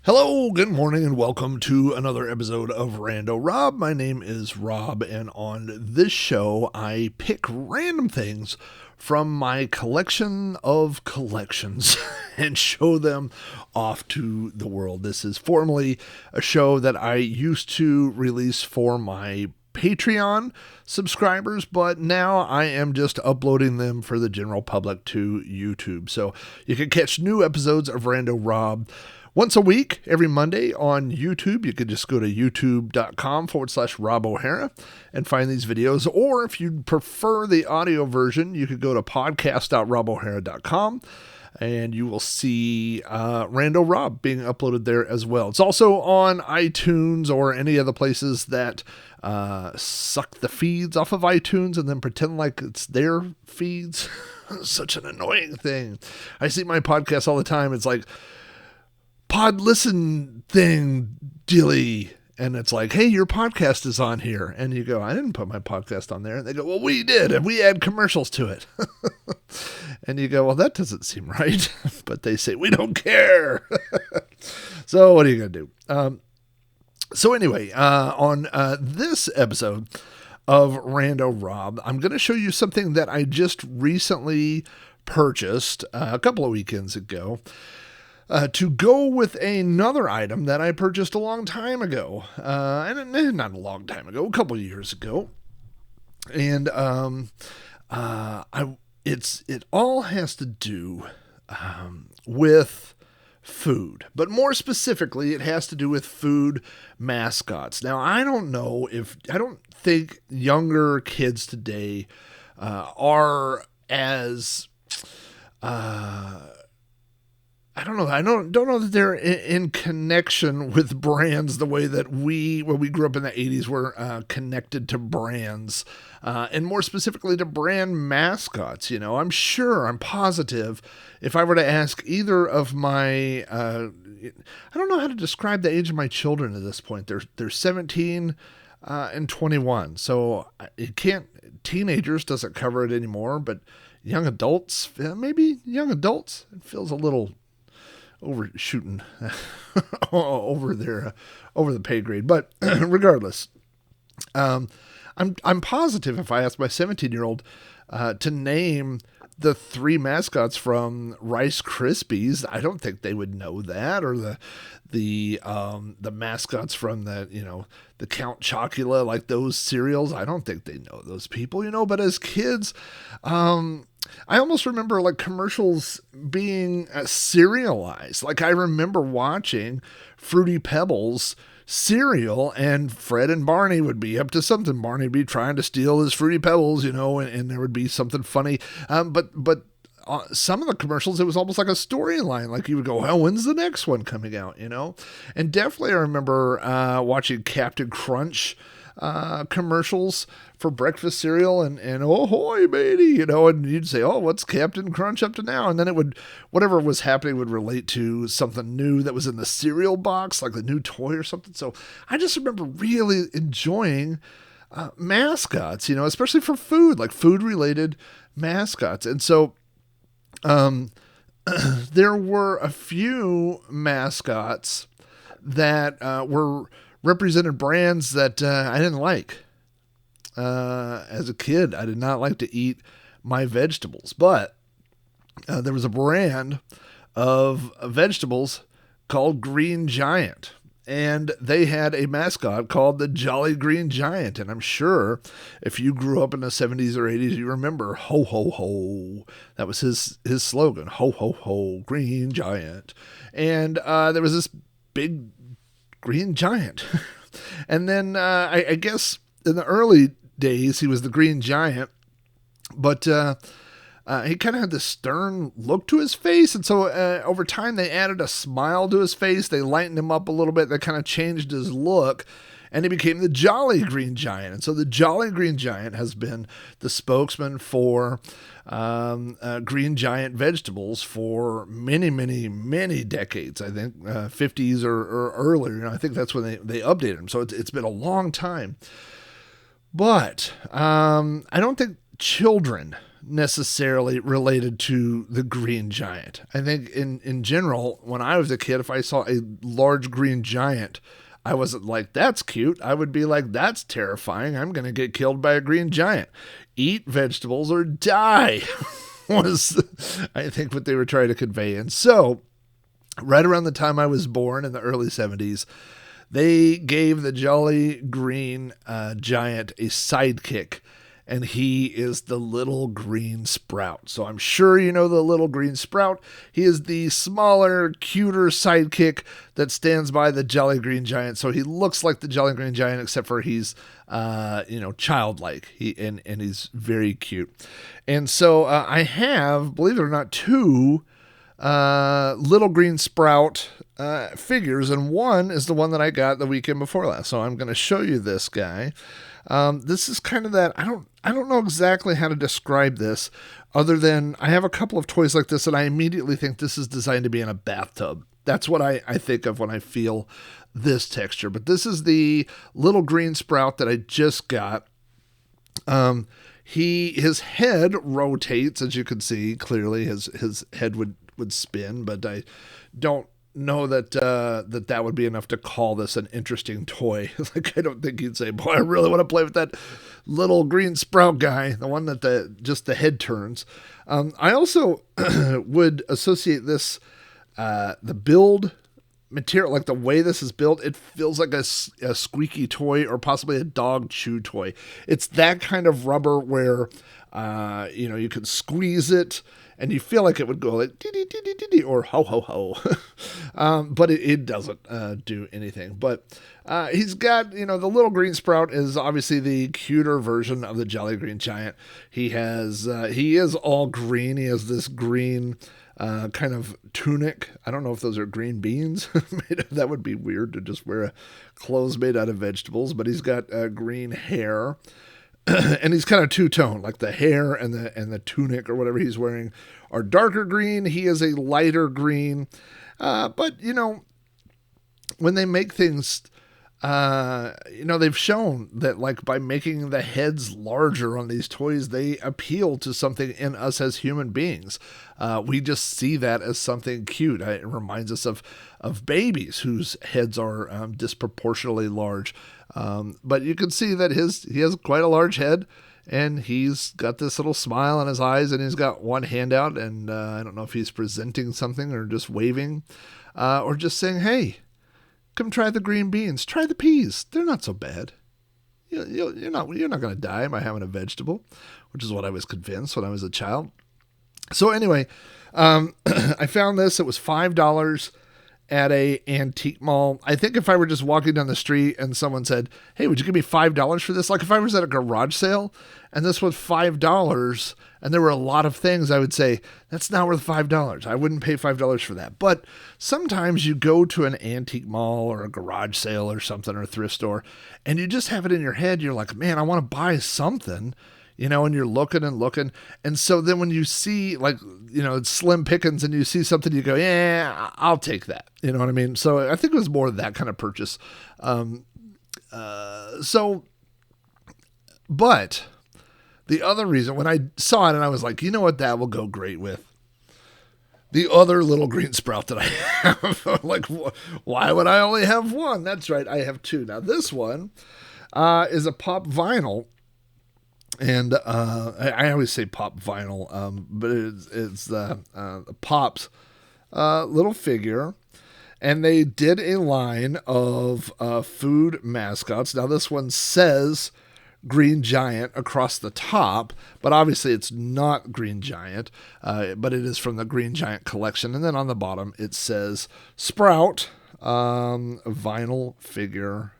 Hello, good morning, and welcome to another episode of Rando Rob. My name is Rob, and on this show, I pick random things from my collection of collections and show them off to the world. This is formerly a show that I used to release for my Patreon subscribers, but now I am just uploading them for the general public to YouTube. So you can catch new episodes of Rando Rob once a week, every Monday on YouTube. You could just go to youtube.com/Rob O'Hara and find these videos. Or if you prefer the audio version, you could go to podcast.robohara.com and you will see Rando Rob being uploaded there as well. It's also on iTunes or any other places that suck the feeds off of iTunes and then pretend like it's their feeds. Such an annoying thing. I see my podcast all the time. It's like, pod listen thing, dilly. And it's like, hey, your podcast is on here. And you go, I didn't put my podcast on there. And they go, well, we did. And we add commercials to it. And you go, well, that doesn't seem right. But they say, we don't care. So what are you going to do? So anyway, on this episode of Rando Rob, I'm going to show you something that I just recently purchased a couple of weekends ago. To go with another item that I purchased a long time ago, and not a long time ago, a couple of years ago, and it all has to do with food, but more specifically, it has to do with food mascots. Now, I don't think younger kids today are as I don't know. I don't know that they're in connection with brands the way that when we grew up in the 80s, were connected to brands, and more specifically to brand mascots. I'm positive, if I were to ask either of my, I don't know how to describe the age of my children at this point. They're 17 and 21, so teenagers doesn't cover it anymore, but young adults, maybe young adults, it feels a little overshooting over the pay grade. But regardless, I'm positive if I asked my 17-year-old to name the three mascots from Rice Krispies, I don't think they would know that, or the mascots from the Count Chocula, like those cereals. I don't think they know those people, but as kids, I almost remember like commercials being serialized. Like I remember watching Fruity Pebbles cereal, and Fred and Barney would be up to something. Barney would be trying to steal his Fruity Pebbles, and there would be something funny. But some of the commercials, it was almost like a storyline. Like you would go, well, when's the next one coming out, And definitely I remember watching Captain Crunch commercials for breakfast cereal, and oh hoy matey, and you'd say, oh, what's Captain Crunch up to now? And then whatever was happening would relate to something new that was in the cereal box, like the new toy or something. So I just remember really enjoying mascots, especially for food, like food related mascots. And so there were a few mascots that were represented brands that I didn't like. As a kid, I did not like to eat my vegetables, but there was a brand of vegetables called Green Giant, and they had a mascot called the Jolly Green Giant. And I'm sure if you grew up in the 70s or 80s, you remember ho, ho, ho. That was his slogan, ho, ho, ho, Green Giant. And there was this big Green Giant. And then I guess in the early days, he was the Green Giant, but he kind of had this stern look to his face. And so over time, they added a smile to his face. They lightened him up a little bit. They kind of changed his look, and he became the Jolly Green Giant. And so the Jolly Green Giant has been the spokesman for Green Giant vegetables for many, many, many decades. I think 50s or earlier. I think that's when they updated them. So it's been a long time. But I don't think children necessarily related to the green giant. I think in general, when I was a kid, if I saw a large green giant, I wasn't like, that's cute. I would be like, that's terrifying. I'm going to get killed by a green giant. Eat vegetables or die was, I think, what they were trying to convey. And so, right around the time I was born in the early 70s, they gave the Jolly Green Giant a sidekick, and he is the little green sprout. So I'm sure you know the little green sprout. He is the smaller, cuter sidekick that stands by the Jolly Green Giant. So he looks like the Jolly Green Giant, except for he's, childlike. And he's very cute. And so I have, believe it or not, two little green sprout figures, and one is the one that I got the weekend before last. So I'm going to show you this guy. This is kind of that, I don't know exactly how to describe this, other than I have a couple of toys like this and I immediately think this is designed to be in a bathtub. That's what I think of when I feel this texture. But this is the little green sprout that I just got. His head rotates, as you can see clearly. His head would spin, but I don't know that that would be enough to call this an interesting toy. Like, I don't think you'd say, boy, I really want to play with that little green sprout guy, the one that just the head turns. I also would associate this, the build material, like the way this is built, it feels like a squeaky toy or possibly a dog chew toy. It's that kind of rubber where, you can squeeze it and you feel like it would go like dee dee dee dee dee or ho ho ho, but it doesn't do anything. But he's got, the little green sprout is obviously the cuter version of the Jolly Green Giant. He is all green. He has this green kind of tunic. I don't know if those are green beans. That would be weird to just wear clothes made out of vegetables. But he's got green hair. And he's kind of two-tone, like the hair and the tunic or whatever he's wearing are darker green. He is a lighter green. But, when they make things, they've shown that, like, by making the heads larger on these toys, they appeal to something in us as human beings. We just see that as something cute. It reminds us of babies whose heads are disproportionately large. But you can see that he has quite a large head, and he's got this little smile on his eyes, and he's got one hand out, and I don't know if he's presenting something or just waving, or just saying, hey, come try the green beans, try the peas. They're not so bad. You're not going to die by having a vegetable, which is what I was convinced when I was a child. So anyway, I found this. It was $5 at a antique mall. I think if I were just walking down the street and someone said, hey, would you give me $5 for this? Like if I was at a garage sale and this was $5 and there were a lot of things, I would say, that's not worth $5. I wouldn't pay $5 for that. But sometimes you go to an antique mall or a garage sale or something, or a thrift store, and you just have it in your head. You're like, man, I want to buy something. And you're looking and looking. And so then when you see, like, it's slim pickings and you see something, you go, yeah, I'll take that. You know what I mean? So I think it was more that kind of purchase. But the other reason, when I saw it and I was like, you know what, that will go great with the other little green sprout that I have. Like, why would I only have one? That's right, I have two. Now, this one is a pop vinyl. And I always say pop vinyl, but it's the Pop's little figure. And they did a line of food mascots. Now, this one says Green Giant across the top, but obviously it's not Green Giant, but it is from the Green Giant collection. And then on the bottom, it says Sprout, vinyl figurine.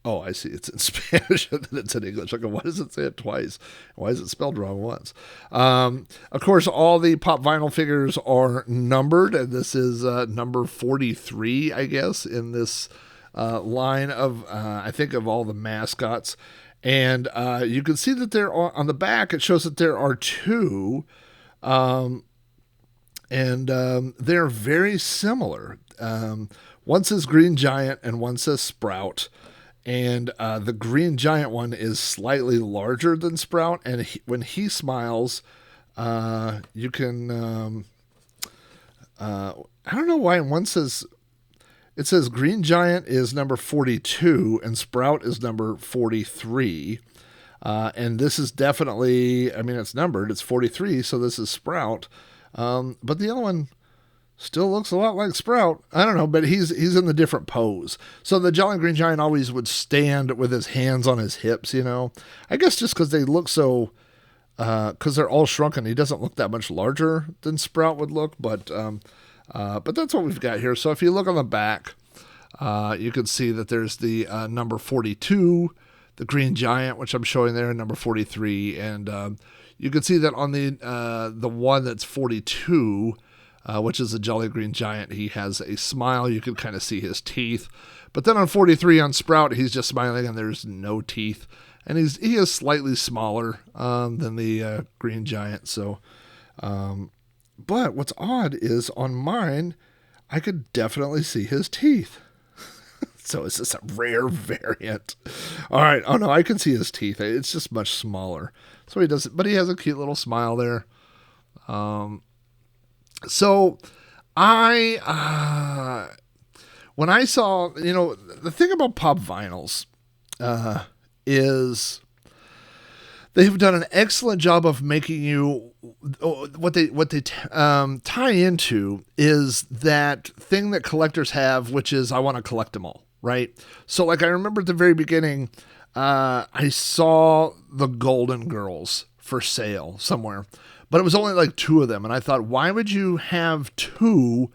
Oh, I see. It's in Spanish and then it's in English. Okay, why does it say it twice? Why is it spelled wrong once? Of course, all the pop vinyl figures are numbered, and this is number 43, I guess, in this line of, I think, of all the mascots. And you can see that there are, on the back, it shows that there are two, and they're very similar. One says Green Giant and one says Sprout. And the Green Giant one is slightly larger than Sprout, and when he smiles, you can. I don't know why one says. It says Green Giant is number 42 and Sprout is number 43. And this is definitely, I mean, it's numbered, it's 43, so this is Sprout. But the other one still looks a lot like Sprout. I don't know, but he's in the different pose. So the Jolly Green Giant always would stand with his hands on his hips, you know. I guess just because they look so, because they're all shrunken, he doesn't look that much larger than Sprout would look, but that's what we've got here. So if you look on the back, you can see that there's the number 42, the Green Giant, which I'm showing there, number 43, and you can see that on the one that's 42, which is the Jolly Green Giant, he has a smile. You can kind of see his teeth. But then on 43 on Sprout, he's just smiling and there's no teeth. And he is slightly smaller than the Green Giant. So, but what's odd is on mine, I could definitely see his teeth. So it's just a rare variant. All right. Oh no, I can see his teeth. It's just much smaller. So he does, but he has a cute little smile there. So when I saw, you know, the thing about pop vinyls is they've done an excellent job of making you what they tie into is that thing that collectors have, which is I want to collect them all, right? So like I remember at the very beginning, I saw the Golden Girls for sale somewhere, but it was only like 2 of them, and I thought, why would you have 2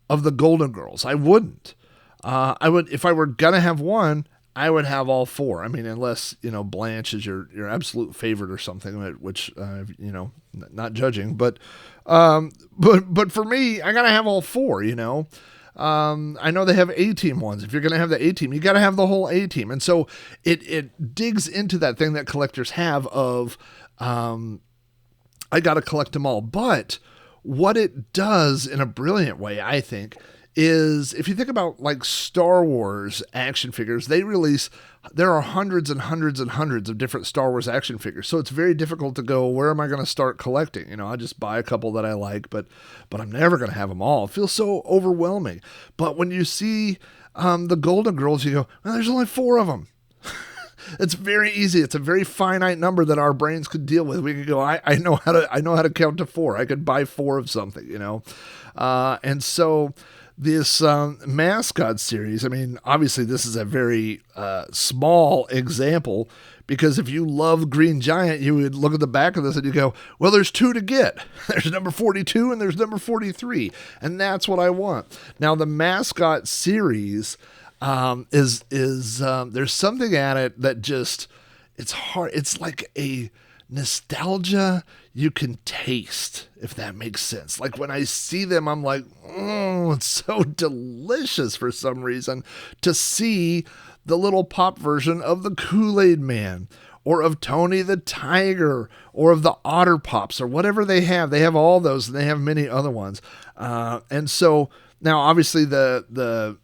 of the Golden Girls? I wouldn't. I would, if I were gonna have one, I would have all 4. I mean, unless, you know, Blanche is your absolute favorite or something, which, you know, not judging, but for me, I gotta have all 4, you know. I know they have A-Team ones. If you're going to have the A-Team, you got to have the whole A-Team. And so it digs into that thing that collectors have of, I got to collect them all. But what it does in a brilliant way, I think, is if you think about like Star Wars action figures, there are hundreds and hundreds and hundreds of different Star Wars action figures. So it's very difficult to go, where am I going to start collecting? You know, I just buy a couple that I like, but I'm never going to have them all. It feels so overwhelming. But when you see the Golden Girls, you go, well, there's only 4 of them. It's very easy. It's a very finite number that our brains could deal with. We could go, I know how to count to 4. I could buy 4 of something, you know? And so this mascot series, I mean, obviously this is a very small example, because if you love Green Giant, you would look at the back of this and you go, well, there's 2 to get. There's number 42 and there's number 43. And that's what I want. Now, the mascot series is there's something at it that just, it's hard. It's like a nostalgia you can taste, if that makes sense. Like when I see them, I'm like, oh, it's so delicious for some reason to see the little pop version of the Kool-Aid Man, or of Tony the Tiger, or of the Otter Pops, or whatever they have. They have all those, and they have many other ones. And so now, obviously, the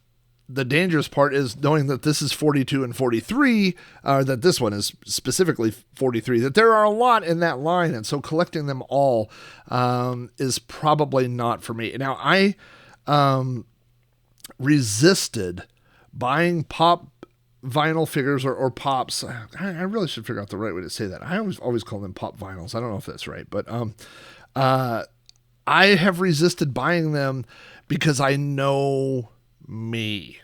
dangerous part is knowing that this is 42 and 43, that this one is specifically 43, that there are a lot in that line. And so collecting them all is probably not for me. Now, I resisted buying pop vinyl figures or pops. I really should figure out the right way to say that. I always call them pop vinyls. I don't know if that's right, but I have resisted buying them because I know me.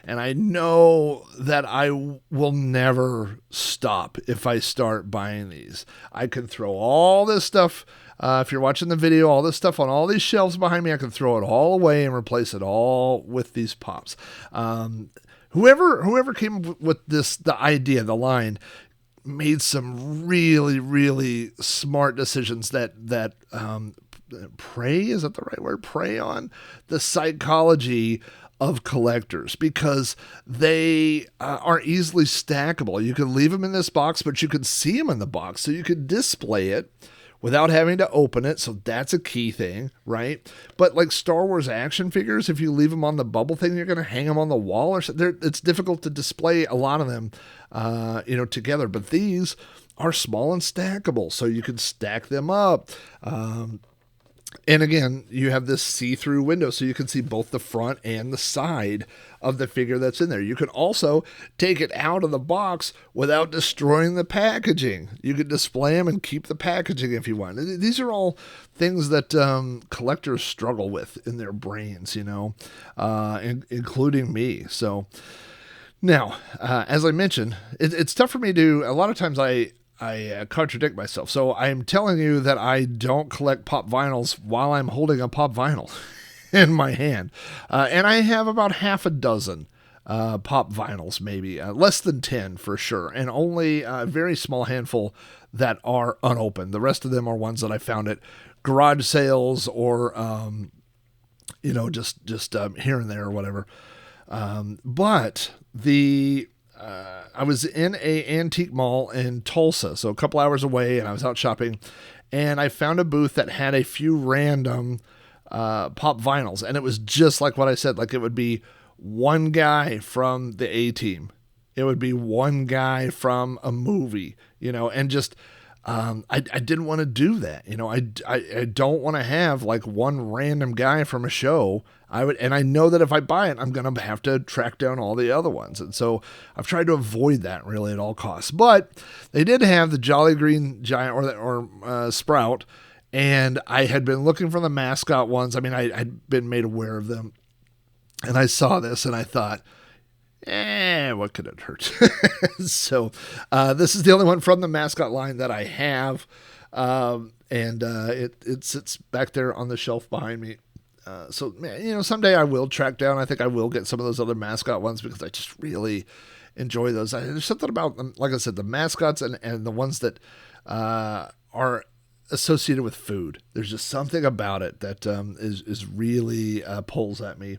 And I know that I will never stop if I start buying these. I can throw all this stuff, if you're watching the video, all this stuff on all these shelves behind me, I can throw it all away and replace it all with these pops. Whoever came with the idea, the line, made some really, really smart decisions that prey, is that the right word? Prey on the psychology of collectors, because they are easily stackable. You can leave them in this box, but you can see them in the box, so you could display it without having to open it. So that's a key thing, right? But like Star Wars action figures, if you leave them on the bubble thing, you're going to hang them on the wall or something. It's difficult to display a lot of them, together. But these are small and stackable, so you can stack them up. And again, you have this see-through window, so you can see both the front and the side of the figure that's in there. You can also take it out of the box without destroying the packaging. You could display them and keep the packaging if you want. These are all things that collectors struggle with in their brains, including me. So now, as I mentioned, it's tough for me to, a lot of times I contradict myself. So I'm telling you that I don't collect pop vinyls while I'm holding a pop vinyl in my hand. And I have about half a dozen pop vinyls, maybe less than 10 for sure. And only a very small handful that are unopened. The rest of them are ones that I found at garage sales or, just here and there or whatever. But I was in a antique mall in Tulsa, so a couple hours away, and I was out shopping, and I found a booth that had a few random pop vinyls, and it was just like what I said. Like, it would be one guy from the A-Team, it would be one guy from a movie, and just I didn't want to do that. I don't want to have like one random guy from a show. And I know that if I buy it, I'm going to have to track down all the other ones. And so I've tried to avoid that really at all costs. But they did have the Jolly Green Giant or Sprout. And I had been looking for the mascot ones. I mean, I'd been made aware of them. And I saw this and I thought, what could it hurt? So this is the only one from the mascot line that I have. And it sits back there on the shelf behind me. So someday I will track down. I think I will get some of those other mascot ones because I just really enjoy those. There's something about them, like I said, the mascots and the ones that are associated with food. There's just something about it that is really pulls at me.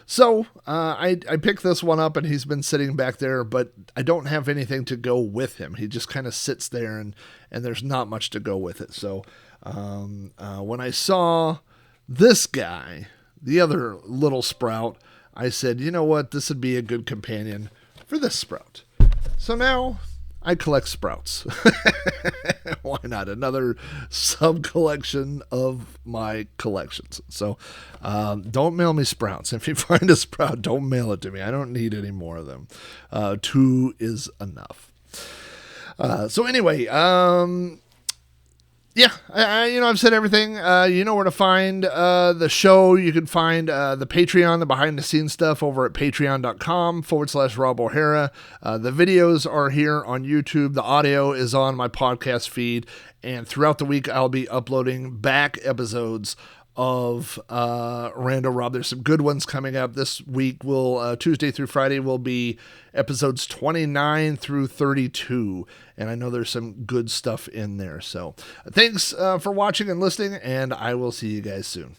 So I picked this one up and he's been sitting back there, but I don't have anything to go with him. He just kind of sits there and there's not much to go with it. So when I saw this guy, the other little Sprout, I said, you know what, this would be a good companion for this Sprout. So now I collect Sprouts. Why not? Another sub-collection of my collections. So don't mail me Sprouts. If you find a Sprout, don't mail it to me. I don't need any more of them. 2 is enough. So anyway, yeah, I've said everything. You know where to find the show. You can find the Patreon, the behind-the-scenes stuff over at patreon.com/Rob O'Hara. The videos are here on YouTube. The audio is on my podcast feed. And throughout the week, I'll be uploading back episodes of Rando Rob. There's some good ones coming up. This week Tuesday through Friday will be episodes 29 through 32. And I know there's some good stuff in there. So thanks for watching and listening, and I will see you guys soon.